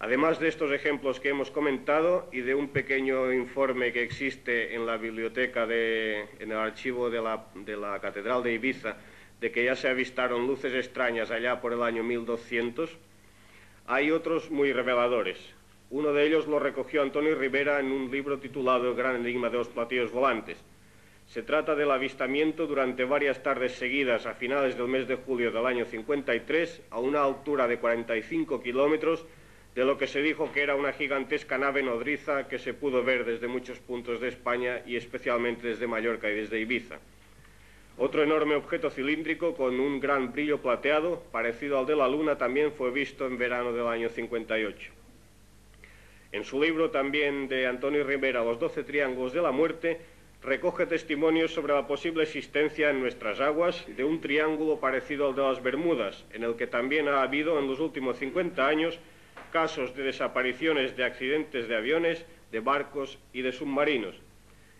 Además de estos ejemplos que hemos comentado y de un pequeño informe que existe en la biblioteca, en el archivo de la Catedral de Ibiza, de que ya se avistaron luces extrañas allá por el año 1200, hay otros muy reveladores. Uno de ellos lo recogió Antonio Ribera en un libro titulado El gran enigma de los platillos volantes. Se trata del avistamiento durante varias tardes seguidas a finales del mes de julio del año 53 a una altura de 45 kilómetros de lo que se dijo que era una gigantesca nave nodriza que se pudo ver desde muchos puntos de España y especialmente desde Mallorca y desde Ibiza. Otro enorme objeto cilíndrico con un gran brillo plateado, parecido al de la Luna, también fue visto en verano del año 58. En su libro también de Antonio Ribera, Los 12 triángulos de la muerte, recoge testimonios sobre la posible existencia en nuestras aguas de un triángulo parecido al de las Bermudas, en el que también ha habido en los últimos 50 años casos de desapariciones de accidentes de aviones, de barcos y de submarinos.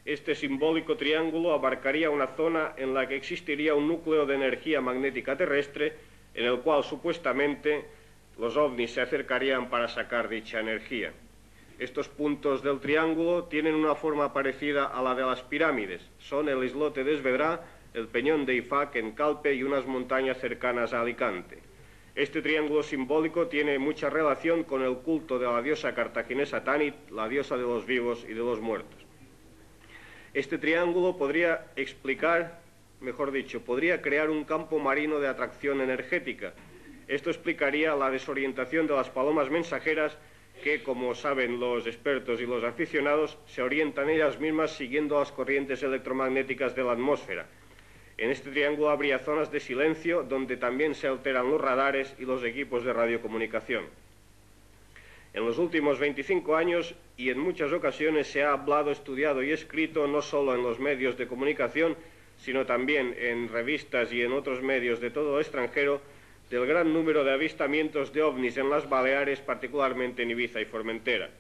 Este simbólico triángulo abarcaría una zona en la que existiría un núcleo de energía magnética terrestre en el cual supuestamente los ovnis se acercarían para sacar dicha energía. Estos puntos del triángulo tienen una forma parecida a la de las pirámides. Son el islote de Esvedra, el peñón de Ifac en Calpe y unas montañas cercanas a Alicante. Este triángulo simbólico tiene mucha relación con el culto de la diosa cartaginesa Tanit, la diosa de los vivos y de los muertos. Este triángulo podría explicar, mejor dicho, podría crear un campo marino de atracción energética. Esto explicaría la desorientación de las palomas mensajeras que, como saben los expertos y los aficionados, se orientan ellas mismas siguiendo las corrientes electromagnéticas de la atmósfera. En este triángulo habría zonas de silencio donde también se alteran los radares y los equipos de radiocomunicación. En los últimos 25 años y en muchas ocasiones se ha hablado, estudiado y escrito no solo en los medios de comunicación, sino también en revistas y en otros medios de todo el extranjero, del gran número de avistamientos de ovnis en las Baleares, particularmente en Ibiza y Formentera.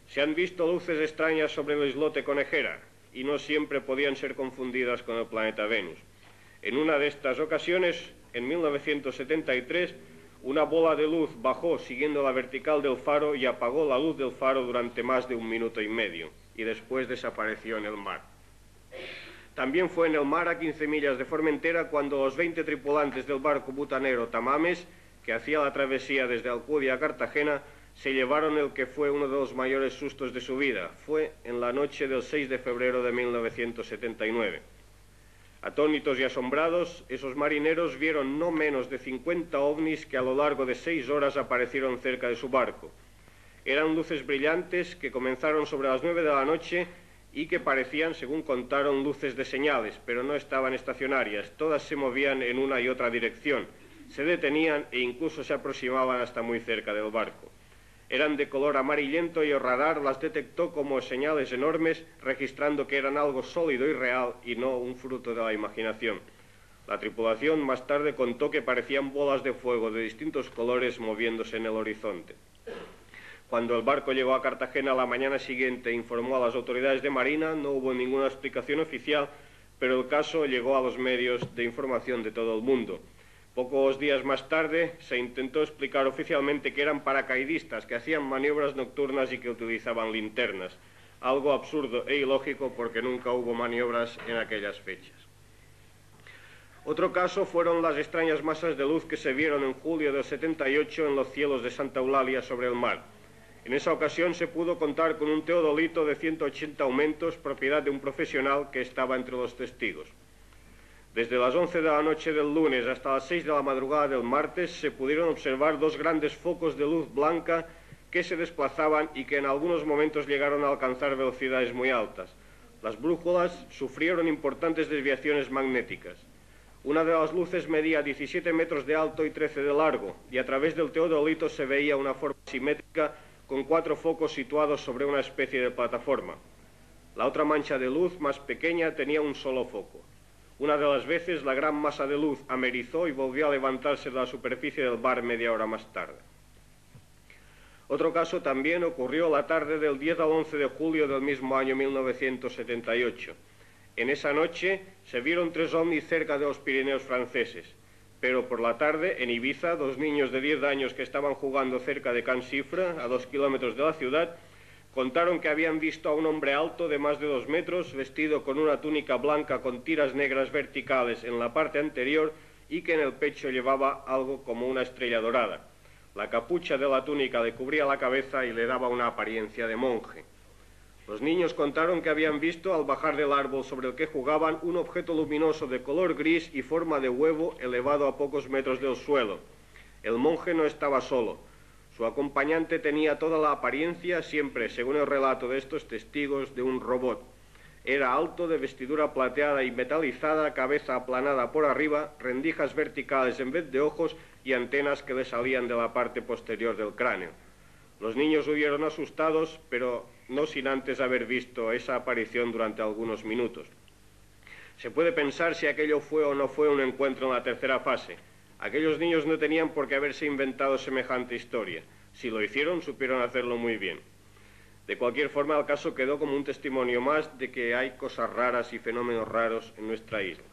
Se han visto luces extrañas sobre el islote Conejera, y no siempre podían ser confundidas con el planeta Venus. En una de estas ocasiones, en 1973, una bola de luz bajó siguiendo la vertical del faro y apagó la luz del faro durante más de 1 minuto y medio, y después desapareció en el mar. También fue en el mar a 15 millas de Formentera cuando los 20 tripulantes del barco butanero Tamames, que hacía la travesía desde Alcudia a Cartagena, se llevaron el que fue uno de los mayores sustos de su vida. Fue en la noche del 6 de febrero de 1979. Atónitos y asombrados, esos marineros vieron no menos de 50 ovnis que a lo largo de 6 horas aparecieron cerca de su barco. Eran luces brillantes que comenzaron sobre las 9 de la noche y que parecían, según contaron, luces de señales, pero no estaban estacionarias. Todas se movían en una y otra dirección, se detenían e incluso se aproximaban hasta muy cerca del barco. Eran de color amarillento y el radar las detectó como señales enormes, registrando que eran algo sólido y real y no un fruto de la imaginación. La tripulación más tarde contó que parecían bolas de fuego de distintos colores moviéndose en el horizonte. Cuando el barco llegó a Cartagena la mañana siguiente e informó a las autoridades de Marina, no hubo ninguna explicación oficial, pero el caso llegó a los medios de información de todo el mundo. Pocos días más tarde se intentó explicar oficialmente que eran paracaidistas que hacían maniobras nocturnas y que utilizaban linternas, algo absurdo e ilógico porque nunca hubo maniobras en aquellas fechas. Otro caso fueron las extrañas masas de luz que se vieron en julio del 78 en los cielos de Santa Eulalia sobre el mar. En esa ocasión se pudo contar con un teodolito de 180 aumentos, propiedad de un profesional que estaba entre los testigos. Desde las 11 de la noche del lunes hasta las 6 de la madrugada del martes se pudieron observar 2 grandes focos de luz blanca que se desplazaban y que en algunos momentos llegaron a alcanzar velocidades muy altas. Las brújulas sufrieron importantes desviaciones magnéticas. Una de las luces medía 17 metros de alto y 13 de largo, y a través del teodolito se veía una forma simétrica con 4 focos situados sobre una especie de plataforma. La otra mancha de luz, más pequeña, tenía un solo foco. Una de las veces la gran masa de luz amerizó y volvió a levantarse de la superficie del mar media hora más tarde. Otro caso también ocurrió la tarde del 10 al 11 de julio del mismo año 1978. En esa noche se vieron 3 ovnis cerca de los Pirineos franceses, pero por la tarde, en Ibiza, 2 niños de 10 años que estaban jugando cerca de Can Cifra, a 2 kilómetros de la ciudad, contaron que habían visto a un hombre alto de más de 2 metros, vestido con una túnica blanca con tiras negras verticales en la parte anterior y que en el pecho llevaba algo como una estrella dorada. La capucha de la túnica le cubría la cabeza y le daba una apariencia de monje. Los niños contaron que habían visto, al bajar del árbol sobre el que jugaban, un objeto luminoso de color gris y forma de huevo elevado a pocos metros del suelo. El monje no estaba solo. Su acompañante tenía toda la apariencia, siempre, según el relato de estos testigos, de un robot. Era alto, de vestidura plateada y metalizada, cabeza aplanada por arriba, rendijas verticales en vez de ojos y antenas que le salían de la parte posterior del cráneo. Los niños huyeron asustados, pero no sin antes haber visto esa aparición durante algunos minutos. Se puede pensar si aquello fue o no fue un encuentro en la tercera fase. Aquellos niños no tenían por qué haberse inventado semejante historia. Si lo hicieron, supieron hacerlo muy bien. De cualquier forma, el caso quedó como un testimonio más de que hay cosas raras y fenómenos raros en nuestra isla.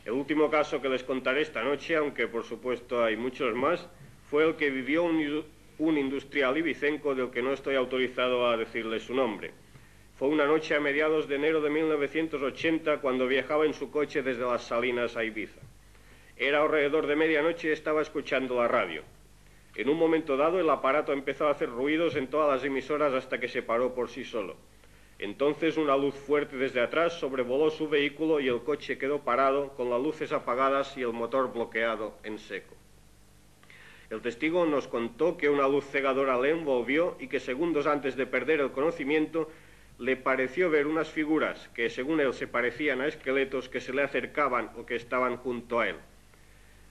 El último caso que les contaré esta noche, aunque por supuesto hay muchos más, fue el que vivió un industrial ibicenco del que no estoy autorizado a decirle su nombre. Fue una noche a mediados de enero de 1980 cuando viajaba en su coche desde Las Salinas a Ibiza. Era alrededor de medianoche y estaba escuchando la radio. En un momento dado el aparato empezó a hacer ruidos en todas las emisoras hasta que se paró por sí solo. Entonces una luz fuerte desde atrás sobrevoló su vehículo y el coche quedó parado con las luces apagadas y el motor bloqueado en seco. El testigo nos contó que una luz cegadora le envolvió y que segundos antes de perder el conocimiento le pareció ver unas figuras que según él se parecían a esqueletos que se le acercaban o que estaban junto a él.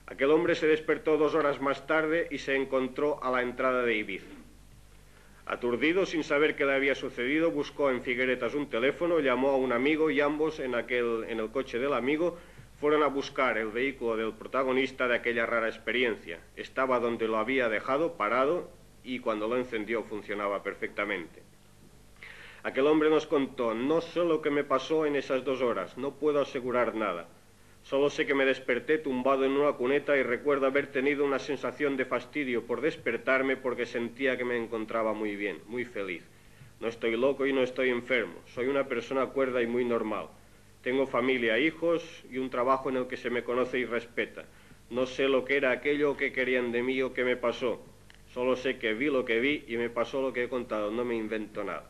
Aquel hombre se despertó 2 horas más tarde y se encontró a la entrada de Ibiza. Aturdido, sin saber qué le había sucedido, buscó en Figueretas un teléfono, llamó a un amigo y ambos en el coche del amigo fueron a buscar el vehículo del protagonista de aquella rara experiencia. Estaba donde lo había dejado, parado, y cuando lo encendió funcionaba perfectamente. Aquel hombre nos contó: no sé lo que me pasó en esas 2 horas, no puedo asegurar nada. Solo sé que me desperté tumbado en una cuneta y recuerdo haber tenido una sensación de fastidio por despertarme porque sentía que me encontraba muy bien, muy feliz. No estoy loco y no estoy enfermo, soy una persona cuerda y muy normal. Tengo familia, hijos y un trabajo en el que se me conoce y respeta. No sé lo que era aquello que querían de mí o qué me pasó. Solo sé que vi lo que vi y me pasó lo que he contado, no me invento nada.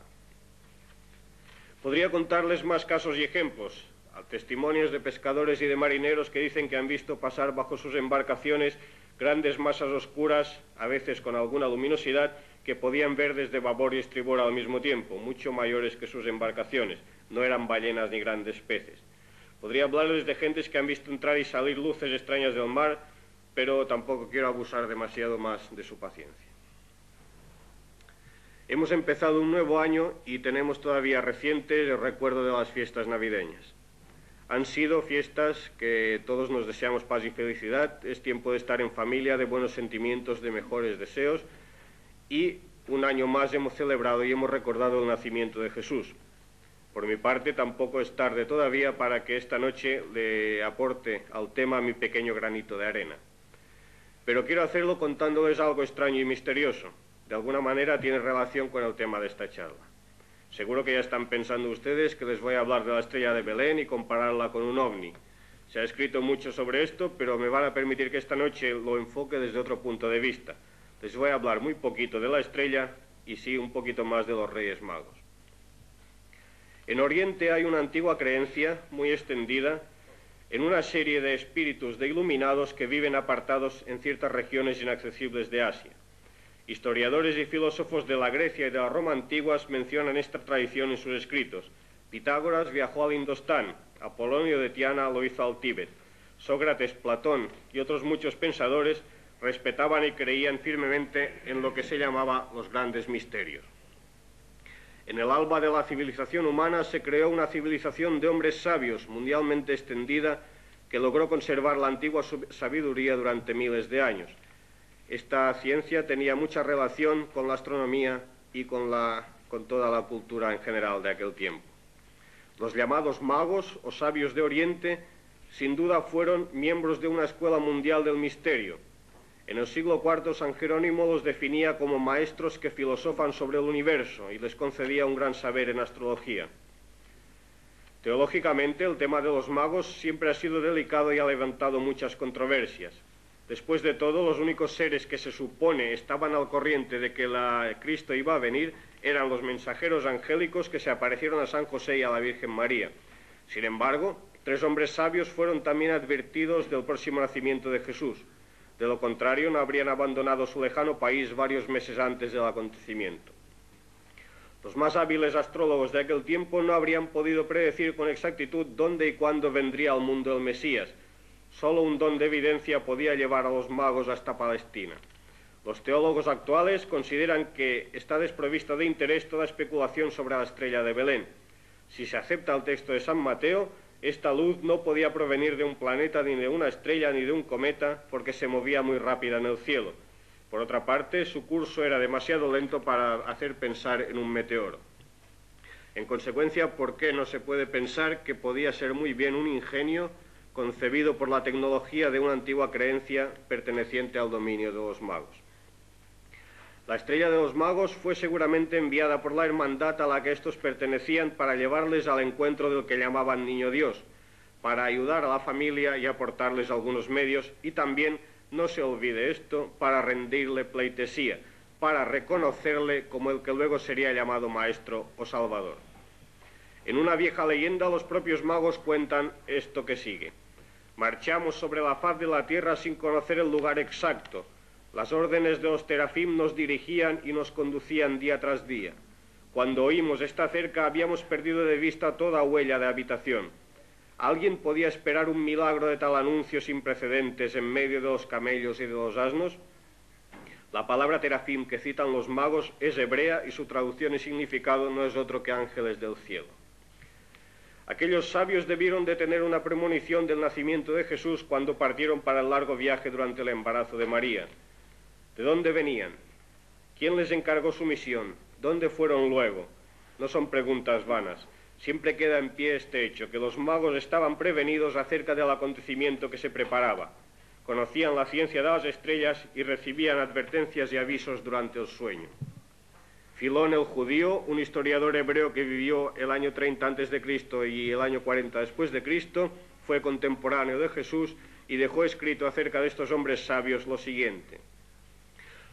Podría contarles más casos y ejemplos, testimonios de pescadores y de marineros que dicen que han visto pasar bajo sus embarcaciones grandes masas oscuras, a veces con alguna luminosidad, que podían ver desde babor y estribor al mismo tiempo, mucho mayores que sus embarcaciones. No eran ballenas ni grandes peces. Podría hablarles de gentes que han visto entrar y salir luces extrañas del mar, pero tampoco quiero abusar demasiado más de su paciencia. Hemos empezado un nuevo año y tenemos todavía reciente el recuerdo de las fiestas navideñas. Han sido fiestas que todos nos deseamos paz y felicidad, es tiempo de estar en familia, de buenos sentimientos, de mejores deseos, y un año más hemos celebrado y hemos recordado el nacimiento de Jesús. Por mi parte, tampoco es tarde todavía para que esta noche le aporte al tema mi pequeño granito de arena. Pero quiero hacerlo contándoles algo extraño y misterioso. De alguna manera tiene relación con el tema de esta charla. Seguro que ya están pensando ustedes que les voy a hablar de la estrella de Belén y compararla con un ovni. Se ha escrito mucho sobre esto, pero me van a permitir que esta noche lo enfoque desde otro punto de vista. Les voy a hablar muy poquito de la estrella y sí un poquito más de los Reyes Magos. En Oriente hay una antigua creencia muy extendida en una serie de espíritus de iluminados que viven apartados en ciertas regiones inaccesibles de Asia. Historiadores y filósofos de la Grecia y de la Roma antiguas mencionan esta tradición en sus escritos. Pitágoras viajó al Indostán, Apolonio de Tiana lo hizo al Tíbet. Sócrates, Platón y otros muchos pensadores respetaban y creían firmemente en lo que se llamaba los grandes misterios. En el alba de la civilización humana se creó una civilización de hombres sabios mundialmente extendida que logró conservar la antigua sabiduría durante miles de años. Esta ciencia tenía mucha relación con la astronomía y con toda la cultura en general de aquel tiempo. Los llamados magos o sabios de Oriente sin duda fueron miembros de una escuela mundial del misterio. En el siglo IV San Jerónimo los definía como maestros que filosofan sobre el universo y les concedía un gran saber en astrología. Teológicamente, el tema de los magos siempre ha sido delicado y ha levantado muchas controversias. Después de todo, los únicos seres que se supone estaban al corriente de que Cristo iba a venir eran los mensajeros angélicos que se aparecieron a San José y a la Virgen María. Sin embargo, 3 hombres sabios fueron también advertidos del próximo nacimiento de Jesús. De lo contrario, no habrían abandonado su lejano país varios meses antes del acontecimiento. Los más hábiles astrólogos de aquel tiempo no habrían podido predecir con exactitud dónde y cuándo vendría al mundo el Mesías. Solo un don de evidencia podía llevar a los magos hasta Palestina. Los teólogos actuales consideran que está desprovista de interés toda especulación sobre la estrella de Belén. Si se acepta el texto de San Mateo, esta luz no podía provenir de un planeta, ni de una estrella, ni de un cometa, porque se movía muy rápida en el cielo. Por otra parte, su curso era demasiado lento para hacer pensar en un meteoro. En consecuencia, ¿por qué no se puede pensar que podía ser muy bien un ingenio concebido por la tecnología de una antigua creencia perteneciente al dominio de los magos? La estrella de los magos fue seguramente enviada por la hermandad a la que estos pertenecían para llevarles al encuentro del que llamaban Niño Dios, para ayudar a la familia y aportarles algunos medios, y también, no se olvide esto, para rendirle pleitesía, para reconocerle como el que luego sería llamado Maestro o Salvador. En una vieja leyenda los propios magos cuentan esto que sigue. Marchamos sobre la faz de la tierra sin conocer el lugar exacto. Las órdenes de los terafim nos dirigían y nos conducían día tras día. Cuando oímos esta cerca habíamos perdido de vista toda huella de habitación. ¿Alguien podía esperar un milagro de tal anuncio sin precedentes en medio de los camellos y de los asnos? La palabra terafim que citan los magos es hebrea y su traducción y significado no es otro que ángeles del cielo. Aquellos sabios debieron de tener una premonición del nacimiento de Jesús cuando partieron para el largo viaje durante el embarazo de María. ¿De dónde venían? ¿Quién les encargó su misión? ¿Dónde fueron luego? No son preguntas vanas. Siempre queda en pie este hecho, que los magos estaban prevenidos acerca del acontecimiento que se preparaba. Conocían la ciencia de las estrellas y recibían advertencias y avisos durante el sueño. Filón el judío, un historiador hebreo que vivió el año 30 a.C. y el año 40 después de Cristo, fue contemporáneo de Jesús y dejó escrito acerca de estos hombres sabios lo siguiente.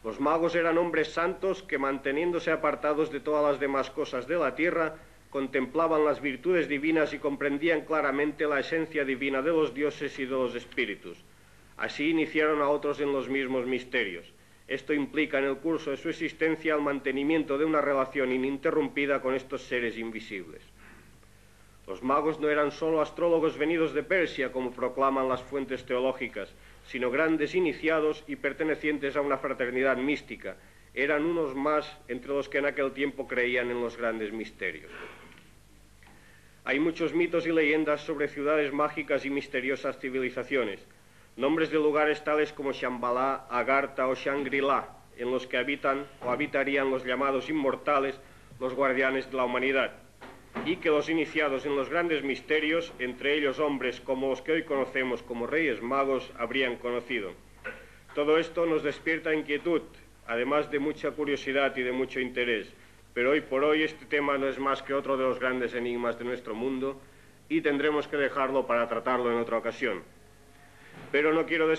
Los magos eran hombres santos que, manteniéndose apartados de todas las demás cosas de la tierra, contemplaban las virtudes divinas y comprendían claramente la esencia divina de los dioses y de los espíritus. Así iniciaron a otros en los mismos misterios. Esto implica en el curso de su existencia el mantenimiento de una relación ininterrumpida con estos seres invisibles. Los magos no eran solo astrólogos venidos de Persia, como proclaman las fuentes teológicas, sino grandes iniciados y pertenecientes a una fraternidad mística. Eran unos más entre los que en aquel tiempo creían en los grandes misterios. Hay muchos mitos y leyendas sobre ciudades mágicas y misteriosas civilizaciones, nombres de lugares tales como Shambhala, Agartha o Shangri-La, en los que habitan o habitarían los llamados inmortales, los guardianes de la humanidad, y que los iniciados en los grandes misterios, entre ellos hombres como los que hoy conocemos como Reyes Magos, habrían conocido. Todo esto nos despierta inquietud, además de mucha curiosidad y de mucho interés, pero hoy por hoy este tema no es más que otro de los grandes enigmas de nuestro mundo y tendremos que dejarlo para tratarlo en otra ocasión. Pero no quiero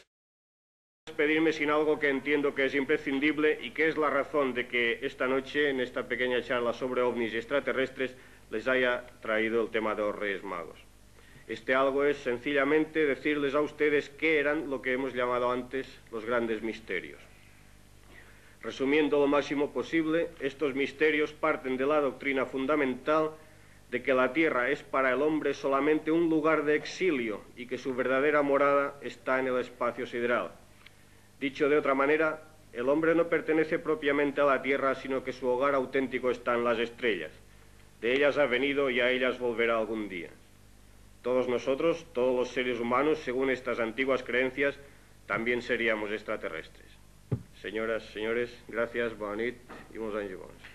despedirme sin algo que entiendo que es imprescindible y que es la razón de que esta noche, en esta pequeña charla sobre ovnis y extraterrestres, les haya traído el tema de los Reyes Magos. Este algo es sencillamente decirles a ustedes qué eran lo que hemos llamado antes los grandes misterios. Resumiendo lo máximo posible, estos misterios parten de la doctrina fundamental de que la tierra es para el hombre solamente un lugar de exilio y que su verdadera morada está en el espacio sideral. Dicho de otra manera, el hombre no pertenece propiamente a la tierra, sino que su hogar auténtico está en las estrellas. De ellas ha venido y a ellas volverá algún día. Todos nosotros, todos los seres humanos, según estas antiguas creencias, también seríamos extraterrestres. Señoras, señores, gracias, bona nit i molts anys i bons.